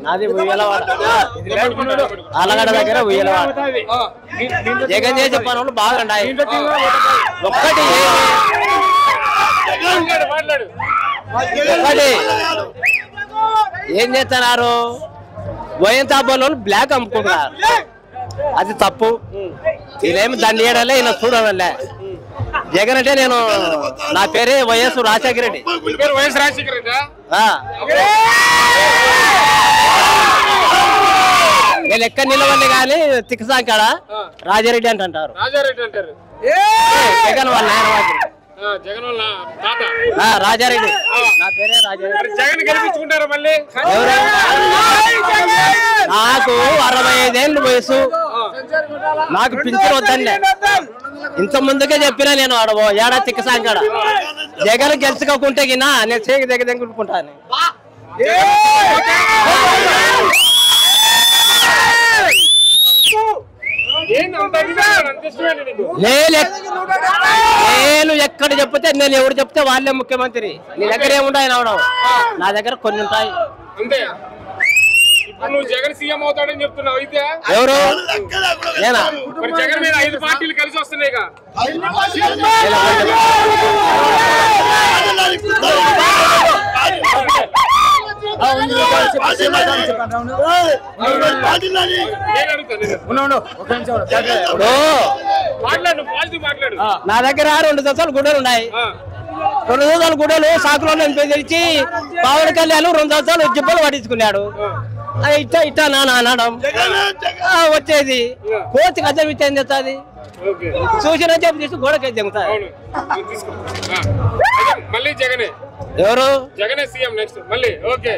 నాది ఉయ్యలవాడ ఆలగడ దగ్గర ఉయ్యలవాడ జగన్ చేసే పనులు బాగుంటాయి ఒక్కటి ఏం చేస్తున్నారు గోయంతాపంలో బ్లాక్ అమ్ముకుంటున్నారు అది తప్పు వీళ్ళేమి దాన్ని చేయడాలే ఇలా చూడాలే జగన్ అంటే నేను నా పేరే వైఎస్ రాజశేఖర రెడ్డి నేను ఎక్కడ నిలవండి కానీ తిక్కసాంకాడ రాజారెడ్డి అంటారు జగన్ వాళ్ళ రాజారెడ్డి నా పేరే రాజారెడ్డి నాకు 65 ఏళ్ళు వయసు నాకు పింఛన్ వద్దండి ఇంత ముందుకే చెప్పినా నేను ఆడబో ఏడా తిక్కసాంకాడ జగన్ గెలుచుకోకుంటే గినా నేను చేకి దగ్గర దగ్గరుకుంటాను నేను ఎక్కడ చెప్తే నేను ఎవరు చెప్తే వాళ్ళే ముఖ్యమంత్రి నీ దగ్గర ఏముంటాయి అవడం నా దగ్గర కొన్ని ఉంటాయి నువ్వు జగన్ సీఎం అవుతాడని చెప్తున్నావు అయితే ఎవరు నేనా జగన్ మీద 5 పార్టీలు కలిసి వస్తున్నాయి నా దగ్గర 2 దశలు గుడ్డలు ఉన్నాయి 2 దశలు గుడ్డలు సాకులో తెచ్చి పవన్ కళ్యాణ్ 2 దశలు జిబ్బలు పట్టించుకున్నాడు ఇట్టా ఇట్టా నాన్న అనడం వచ్చేది కోర్టుకి అద్దం ఇచ్చే ఏం చేస్తుంది చూసిన చెప్పి తీసి గోడకి దిగుతారు మళ్ళీ జగనే ఎవరు జగనే సీఎం నెక్స్ట్ మళ్ళీ ఓకే